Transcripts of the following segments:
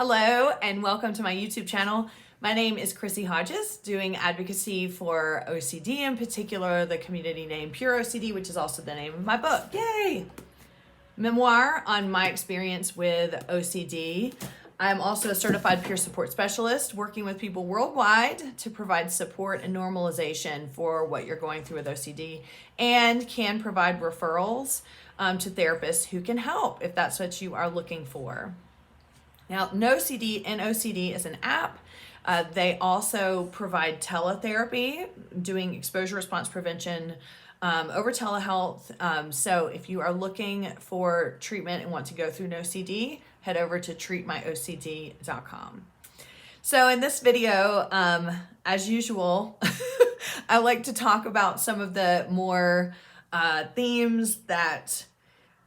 Hello and welcome to my YouTube channel. My name is Chrissy Hodges, doing advocacy for OCD, in particular the community name Pure OCD, which is also the name of my book. Yay! Memoir on my experience with OCD. I'm also a certified peer support specialist working with people worldwide to provide support and normalization for what you're going through with OCD, and can provide referrals to therapists who can help if that's what you are looking for. Now, NoCD and OCD is an app. They also provide teletherapy, doing exposure response prevention over telehealth. So if you are looking for treatment and want to go through NoCD, head over to treatmyocd.com. So in this video, as usual, I like to talk about some of the more themes that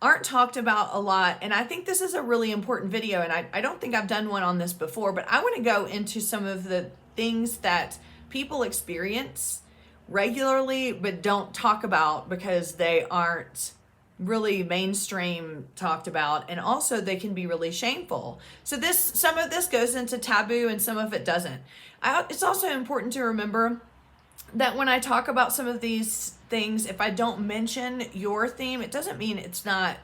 aren't talked about a lot. And I think this is a really important video, and I don't think I've done one on this before, but I want to go into some of the things that people experience regularly but don't talk about because they aren't really mainstream talked about, and also they can be really shameful. So some of this goes into taboo and some of it doesn't. It's also important to remember that when I talk about some of these things, if I don't mention your theme, it doesn't mean it's not,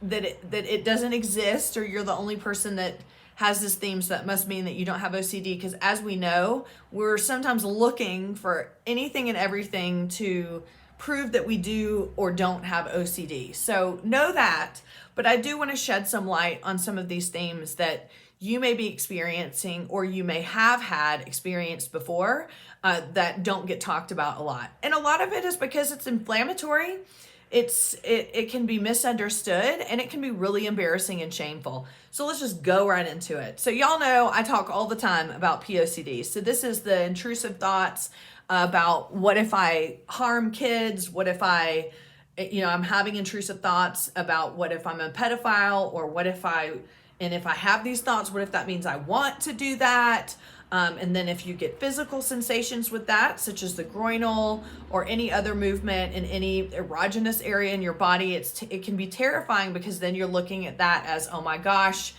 that it doesn't exist or you're the only person that has this theme, so that must mean that you don't have OCD, because as we know, we're sometimes looking for anything and everything to prove that we do or don't have OCD. So know that, but I do want to shed some light on some of these themes that you may be experiencing or you may have had experienced before that don't get talked about a lot. And a lot of it is because it's inflammatory. It can be misunderstood, and it can be really embarrassing and shameful. So let's just go right into it. So y'all know I talk all the time about POCD. So this is the intrusive thoughts about what if I harm kids, what if I'm having intrusive thoughts about what if I'm a pedophile, or and if I have these thoughts, what if that means I want to do that? And then if you get physical sensations with that, such as the groinal or any other movement in any erogenous area in your body, it can be terrifying, because then you're looking at that as, oh my gosh,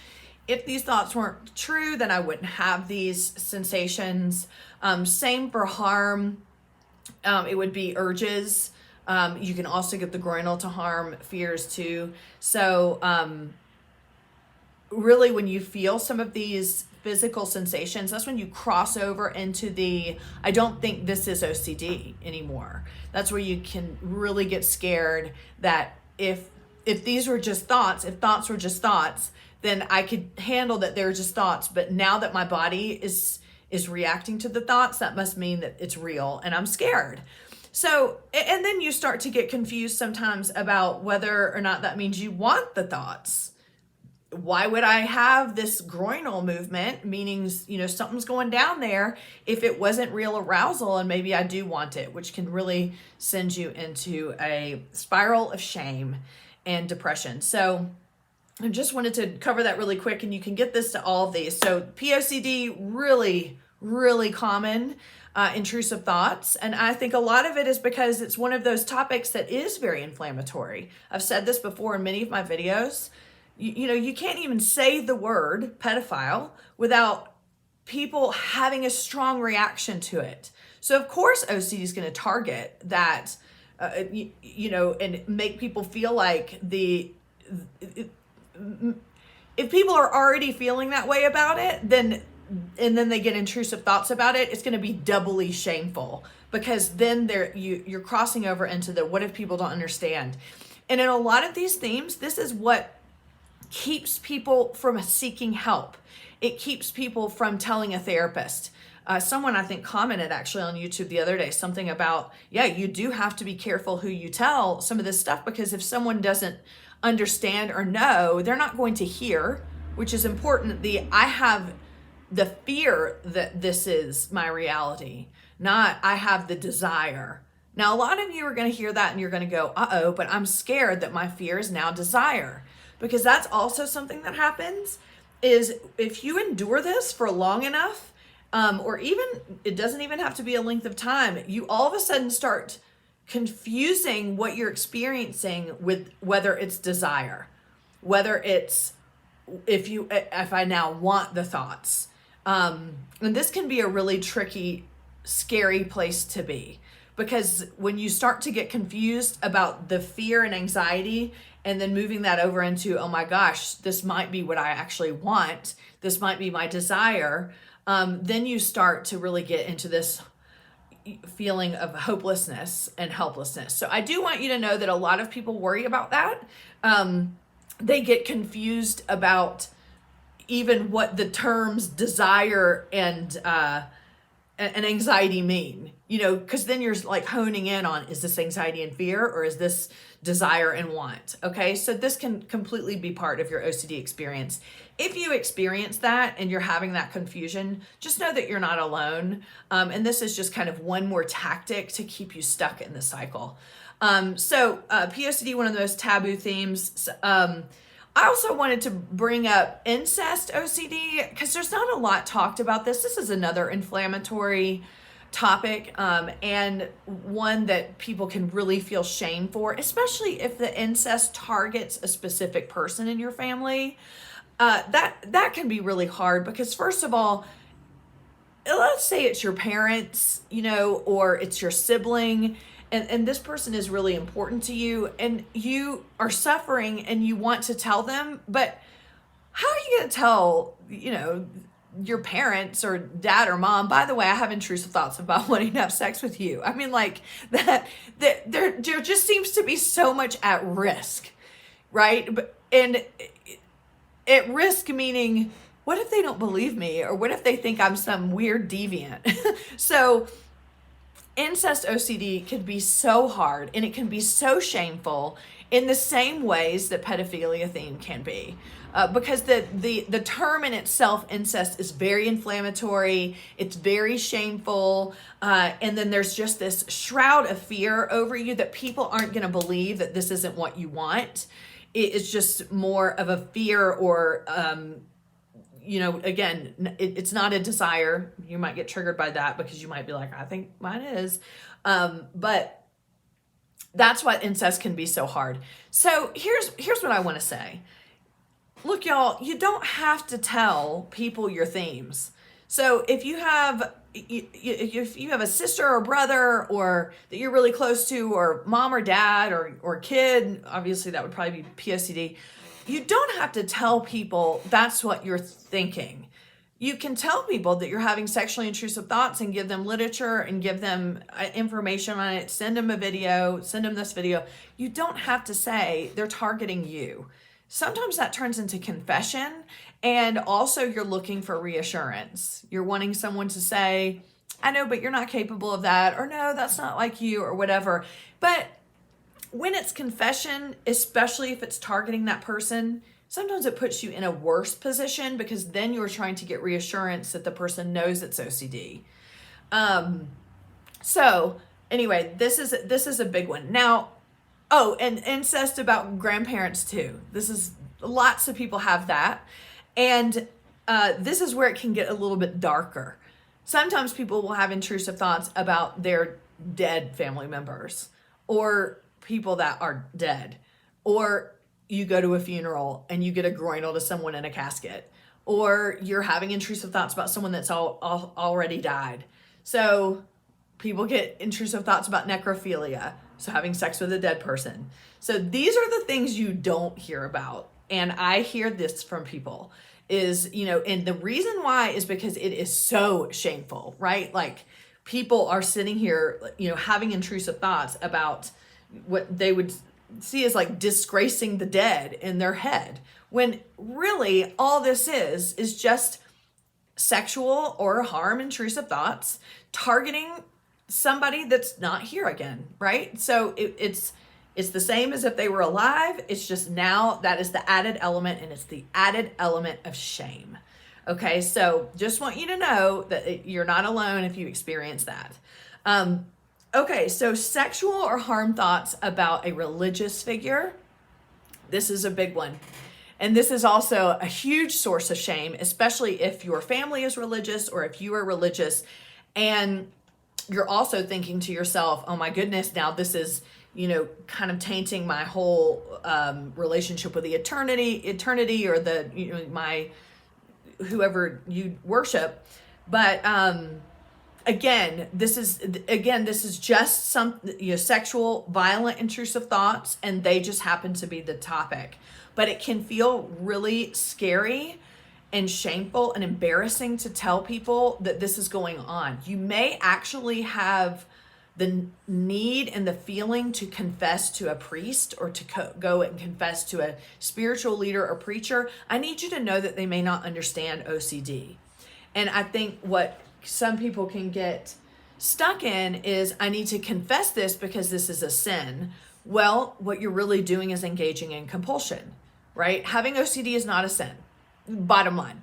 if these thoughts weren't true, then I wouldn't have these sensations. Same for harm. It would be urges. You can also get the groinal to harm fears too. So really, when you feel some of these physical sensations, that's when you cross over into the, I don't think this is OCD anymore. That's where you can really get scared that if these were just thoughts, if thoughts were just thoughts, then I could handle that they're just thoughts. But now that my body is reacting to the thoughts, that must mean that it's real and I'm scared. So, and then you start to get confused sometimes about whether or not that means you want the thoughts. Why would I have this groinal movement, meaning, something's going down there, if it wasn't real arousal and maybe I do want it, which can really send you into a spiral of shame and depression. So I just wanted to cover that really quick, and you can get this to all of these. So POCD, really, really common intrusive thoughts. And I think a lot of it is because it's one of those topics that is very inflammatory. I've said this before in many of my videos. You can't even say the word pedophile without people having a strong reaction to it. So of course OCD is going to target that, and make people feel like if people are already feeling that way about it, then they get intrusive thoughts about it, it's going to be doubly shameful, because then you're crossing over into the what if people don't understand. And in a lot of these themes, this is what keeps people from seeking help. It keeps people from telling a therapist. Someone I think commented actually on YouTube the other day something about, you do have to be careful who you tell some of this stuff, because if someone doesn't understand or know, they're not going to hear, which is important. I have the fear that this is my reality, not I have the desire. Now, a lot of you are going to hear that and you're going to go, uh-oh, but I'm scared that my fear is now desire. Because that's also something that happens, is if you endure this for long enough, or even, it doesn't even have to be a length of time, you all of a sudden start confusing what you're experiencing with whether it's desire, whether it's if I now want the thoughts. And this can be a really tricky, scary place to be, because when you start to get confused about the fear and anxiety and then moving that over into, oh my gosh, this might be what I actually want, this might be my desire, then you start to really get into this feeling of hopelessness and helplessness. So I do want you to know that a lot of people worry about that. They get confused about even what the terms desire and anxiety mean, because then you're like honing in on, is this anxiety and fear, or is this desire and want? Okay, so this can completely be part of your OCD experience. If you experience that and you're having that confusion, just know that you're not alone. And this is just kind of one more tactic to keep you stuck in the cycle. POCD, one of those taboo themes. I also wanted to bring up incest OCD because there's not a lot talked about this. This is another inflammatory topic, and one that people can really feel shame for, especially if the incest targets a specific person in your family. That can be really hard because, first of all, let's say it's your parents, or it's your sibling, and this person is really important to you, and you are suffering and you want to tell them, but how are you going to tell, your parents or dad or mom, by the way, I have intrusive thoughts about wanting to have sex with you? I mean, like that there just seems to be so much at risk, right? And at risk meaning, what if they don't believe me? Or what if they think I'm some weird deviant? So incest OCD can be so hard, and it can be so shameful in the same ways that pedophilia theme can be. Because the term in itself, incest, is very inflammatory, it's very shameful, and then there's just this shroud of fear over you that people aren't going to believe that this isn't what you want. It's just more of a fear, or again, it's not a desire. You might get triggered by that because you might be like, I think mine is. But that's why incest can be so hard. So here's what I want to say. Look, y'all, you don't have to tell people your themes. So if you have a sister or brother, or that you're really close to, or mom or dad or kid, obviously that would probably be POCD. You don't have to tell people that's what you're thinking. You can tell people that you're having sexually intrusive thoughts and give them literature and give them information on it. Send them a video, send them this video. You don't have to say they're targeting you. Sometimes that turns into confession, and also you're looking for reassurance. You're wanting someone to say, I know, but you're not capable of that, or no, that's not like you, or whatever. But when it's confession, especially if it's targeting that person, sometimes it puts you in a worse position, because then you're trying to get reassurance that the person knows it's OCD. So anyway, this is a big one. Now, and incest about grandparents too. Lots of people have that. And this is where it can get a little bit darker. Sometimes people will have intrusive thoughts about their dead family members, or people that are dead, or you go to a funeral and you get a groinal to someone in a casket, or you're having intrusive thoughts about someone that's already died. So people get intrusive thoughts about necrophilia, so having sex with a dead person. So these are the things you don't hear about. And I hear this from people is, and the reason why is because it is so shameful, right? Like, people are sitting here, having intrusive thoughts about what they would see as like disgracing the dead in their head, when really all this is just sexual or harm intrusive thoughts targeting somebody that's not here again, right? So it's the same as if they were alive. It's just now that is the added element, and it's the added element of shame. Okay, so just want you to know that you're not alone if you experience that. Okay, so sexual or harm thoughts about a religious figure. This is a big one. And this is also a huge source of shame, especially if your family is religious, or if you are religious and you're also thinking to yourself, oh my goodness, now this is kind of tainting my whole relationship with the eternity or the, my, whoever you worship. But again, this is just some, sexual, violent, intrusive thoughts, and they just happen to be the topic. But it can feel really scary and shameful and embarrassing to tell people that this is going on. You may actually have the need and the feeling to confess to a priest or to go and confess to a spiritual leader or preacher. I need you to know that they may not understand OCD. And I think what some people can get stuck in is, I need to confess this because this is a sin. Well, what you're really doing is engaging in compulsion, right? Having OCD is not a sin. Bottom line.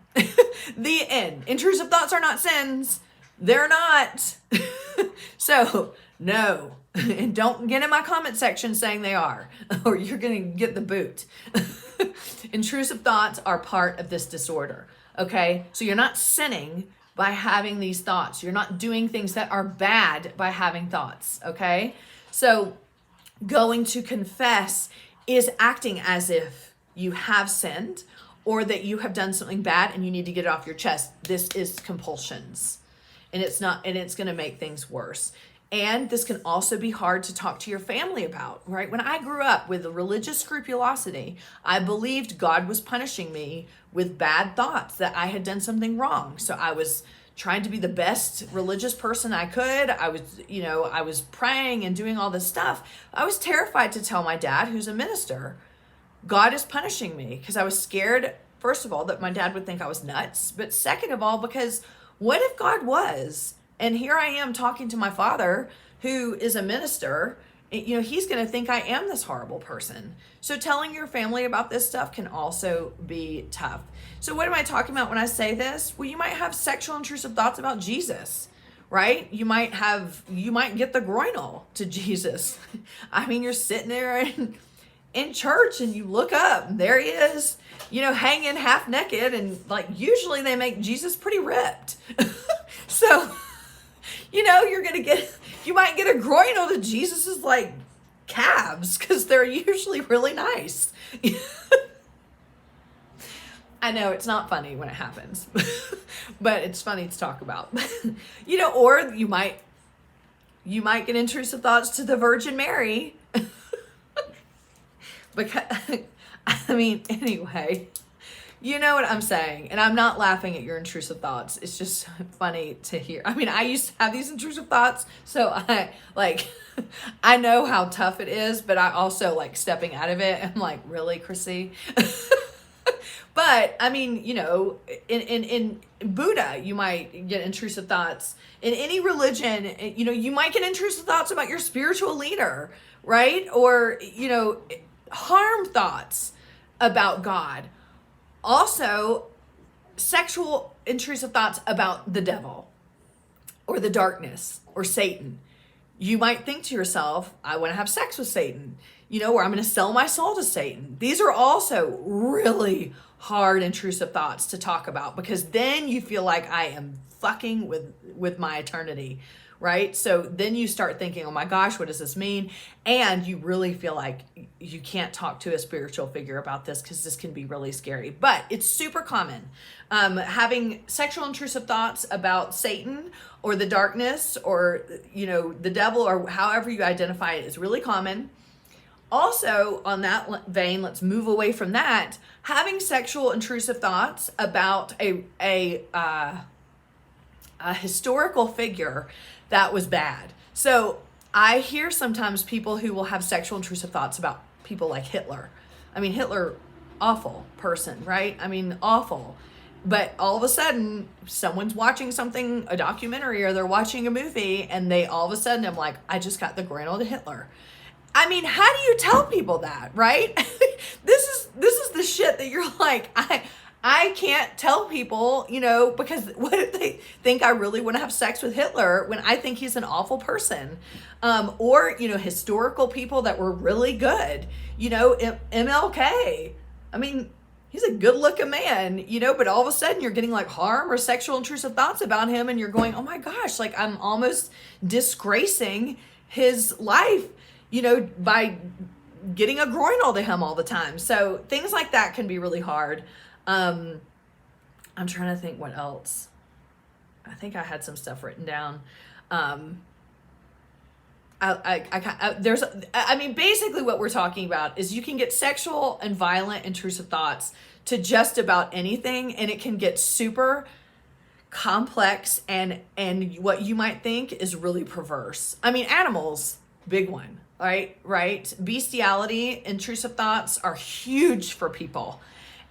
The end. Intrusive thoughts are not sins. They're not. So, no. And don't get in my comment section saying they are, or you're going to get the boot. Intrusive thoughts are part of this disorder. Okay? So you're not sinning by having these thoughts. You're not doing things that are bad by having thoughts. Okay? So going to confess is acting as if you have sinned, or that you have done something bad and you need to get it off your chest. This is compulsions. And it's going to make things worse. And this can also be hard to talk to your family about, right? When I grew up with a religious scrupulosity, I believed God was punishing me with bad thoughts, that I had done something wrong. So I was trying to be the best religious person I could. I was praying and doing all this stuff. I was terrified to tell my dad, who's a minister, God is punishing me, because I was scared, first of all, that my dad would think I was nuts. But second of all, because what if God was? And here I am talking to my father, who is a minister. He's going to think I am this horrible person. So telling your family about this stuff can also be tough. So what am I talking about when I say this? Well, you might have sexual intrusive thoughts about Jesus, right? You might get the groinal to Jesus. I mean, you're sitting there in church and you look up and there he is, hanging half naked, and usually they make Jesus pretty ripped. So, you might get a groinal to Jesus's calves, because they're usually really nice. I know it's not funny when it happens, but it's funny to talk about. Or you might get intrusive thoughts to the Virgin Mary. Because, anyway, you know what I'm saying. And I'm not laughing at your intrusive thoughts. It's just funny to hear. I used to have these intrusive thoughts. So I know how tough it is, but I also stepping out of it. I'm really, Chrissy? But in Buddha, you might get intrusive thoughts. In any religion, you might get intrusive thoughts about your spiritual leader, right? Or, harm thoughts about God. Also, sexual intrusive thoughts about the devil or the darkness or Satan. You might think to yourself, I want to have sex with Satan, or I'm going to sell my soul to Satan. These are also really hard intrusive thoughts to talk about, because then you feel like I am fucking with my eternity. Right? So then you start thinking, oh my gosh, what does this mean? And you really feel like you can't talk to a spiritual figure about this, because this can be really scary. But it's super common. Having sexual intrusive thoughts about Satan or the darkness or, the devil, or however you identify it, is really common. Also, on that vein, let's move away from that. Having sexual intrusive thoughts about a historical figure that was bad. So I hear sometimes people who will have sexual intrusive thoughts about people like Hitler. Hitler, awful person, right? Awful. But all of a sudden, someone's watching something, a documentary, or they're watching a movie, and they all of a sudden, I'm like, I just got the groinal to Hitler. How do you tell people that, right? This is the shit that you're like, I can't tell people, because what if they think I really want to have sex with Hitler when I think he's an awful person? Or, historical people that were really good, MLK. He's a good looking man, but all of a sudden you're getting harm or sexual intrusive thoughts about him, and you're going, oh my gosh, I'm almost disgracing his life, by getting a groinal to him all the time. So things like that can be really hard. I'm trying to think what else. I think I had some stuff written down. Basically what we're talking about is you can get sexual and violent intrusive thoughts to just about anything, and it can get super complex and what you might think is really perverse. I mean, animals, big one, right? Bestiality, intrusive thoughts are huge for people.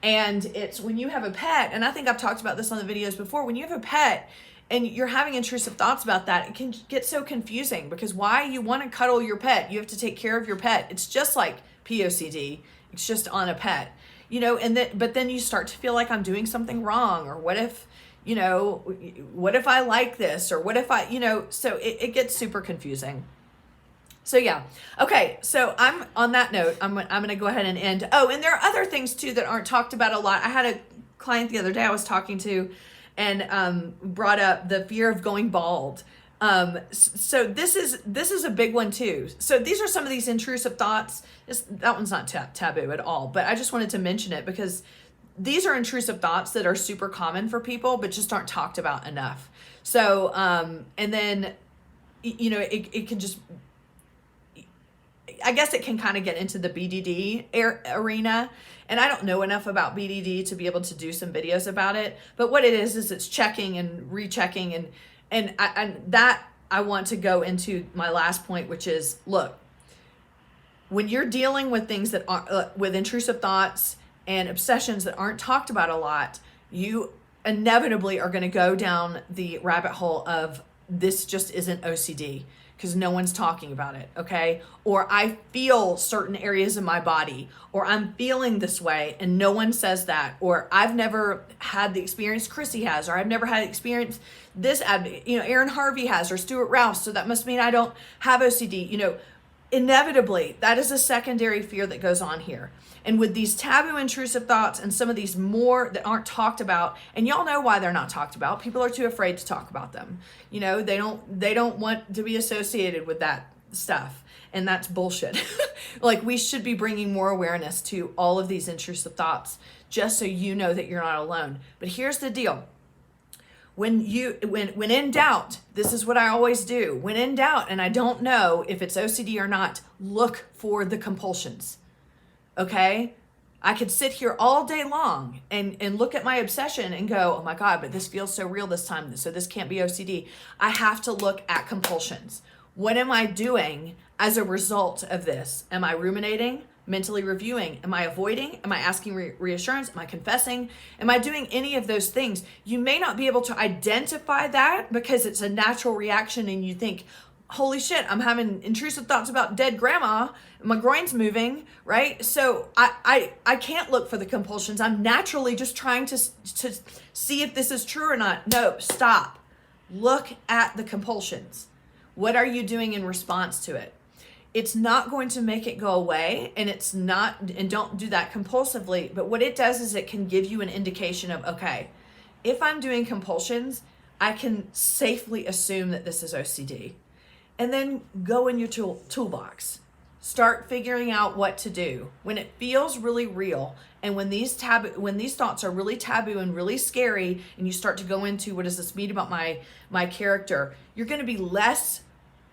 And it's when you have a pet, and I think I've talked about this on the videos before, when you have a pet and you're having intrusive thoughts about that, it can get so confusing, because why you want to cuddle your pet, you have to take care of your pet. It's just like POCD, it's just on a pet, but then you start to feel like I'm doing something wrong, or what if I like this, or what if so it gets super confusing. So yeah. Okay. So I'm on that note, I'm going to go ahead and end. Oh, and there are other things too that aren't talked about a lot. I had a client the other day I was talking to, and brought up the fear of going bald. So this is a big one too. So these are some of these intrusive thoughts. That one's not taboo at all, but I just wanted to mention it because these are intrusive thoughts that are super common for people, but just aren't talked about enough. So, and then, it can just, I guess it can kind of get into the BDD arena. And I don't know enough about BDD to be able to do some videos about it. But what it is it's checking and rechecking. And I want to go into my last point, which is, look, when you're dealing with things that are with intrusive thoughts and obsessions that aren't talked about a lot, you inevitably are going to go down the rabbit hole of this just isn't OCD because no one's talking about it, okay? Or I feel certain areas of my body, or I'm feeling this way and no one says that, or I've never had the experience Chrissy has, or I've never had experience this, Aaron Harvey has, or Stuart Rouse, so that must mean I don't have OCD, Inevitably, that is a secondary fear that goes on here. And with these taboo intrusive thoughts and some of these more that aren't talked about, and y'all know why they're not talked about. People are too afraid to talk about them. They don't want to be associated with that stuff. And that's bullshit. Like, we should be bringing more awareness to all of these intrusive thoughts, just so you know that you're not alone. But here's the deal. When in doubt, this is what I always do. When in doubt, and I don't know if it's OCD or not, look for the compulsions. Okay? I could sit here all day long and look at my obsession and go, oh my God, but this feels so real this time, so this can't be OCD. I have to look at compulsions. What am I doing as a result of this? Am I ruminating? Mentally reviewing? Am I avoiding? Am I asking reassurance? Am I confessing? Am I doing any of those things? You may not be able to identify that because it's a natural reaction and you think, holy shit, I'm having intrusive thoughts about dead grandma. My groin's moving, right? So I can't look for the compulsions. I'm naturally just trying to see if this is true or not. No, stop. Look at the compulsions. What are you doing in response to it? It's not going to make it go away, and don't do that compulsively. But what it does is it can give you an indication of, okay, if I'm doing compulsions, I can safely assume that this is OCD. And then go in your toolbox. Start figuring out what to do. When it feels really real, and when these thoughts are really taboo and really scary, and you start to go into, what does this mean about my character, you're going to be less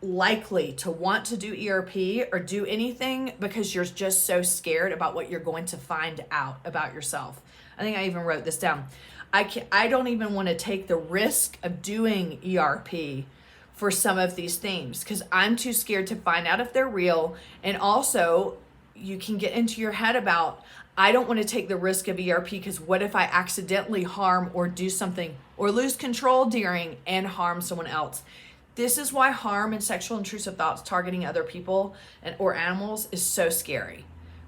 likely to want to do ERP or do anything because you're just so scared about what you're going to find out about yourself. I think I even wrote this down. I don't even want to take the risk of doing ERP for some of these themes because I'm too scared to find out if they're real. And also, you can get into your head about, I don't want to take the risk of ERP because what if I accidentally harm or do something or lose control during and harm someone else? This is why harm and sexual intrusive thoughts targeting other people or animals is so scary.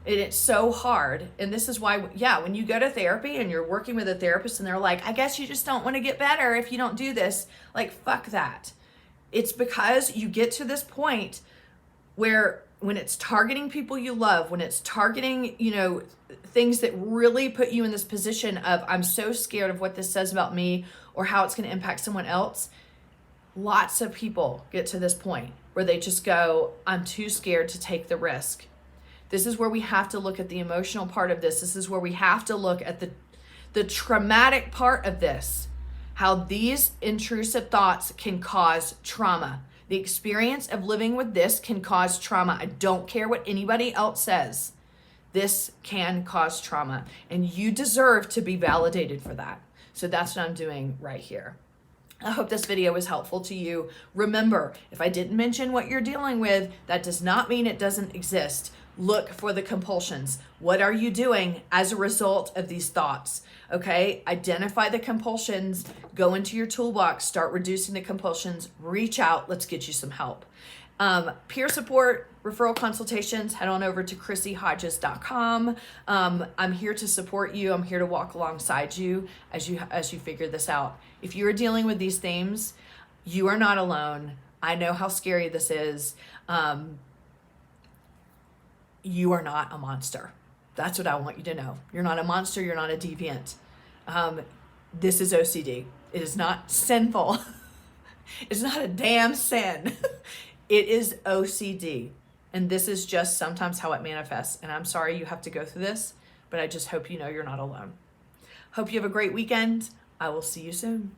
It's so hard. And this is why, when you go to therapy and you're working with a therapist and they're like, I guess you just don't want to get better if you don't do this. Like, fuck that. It's because you get to this point where when it's targeting people you love, when it's targeting, things that really put you in this position of, I'm so scared of what this says about me or how it's going to impact someone else. Lots of people get to this point where they just go, I'm too scared to take the risk. This is where we have to look at the emotional part of this. This is where we have to look at the traumatic part of this, how these intrusive thoughts can cause trauma. The experience of living with this can cause trauma. I don't care what anybody else says. This can cause trauma, and you deserve to be validated for that. So that's what I'm doing right here. I hope this video was helpful to you. Remember, if I didn't mention what you're dealing with, that does not mean it doesn't exist. Look for the compulsions. What are you doing as a result of these thoughts? Okay, identify the compulsions, go into your toolbox, start reducing the compulsions, reach out, let's get you some help. Peer support, referral consultations, head on over to chrissyhodges.com. I'm here to support you. I'm here to walk alongside you as you figure this out. If you are dealing with these themes, you are not alone. I know how scary this is. You are not a monster. That's what I want you to know. You're not a monster. You're not a deviant. This is OCD. It is not sinful. It's not a damn sin. It is OCD. And this is just sometimes how it manifests. And I'm sorry you have to go through this, but I just hope you know you're not alone. Hope you have a great weekend. I will see you soon.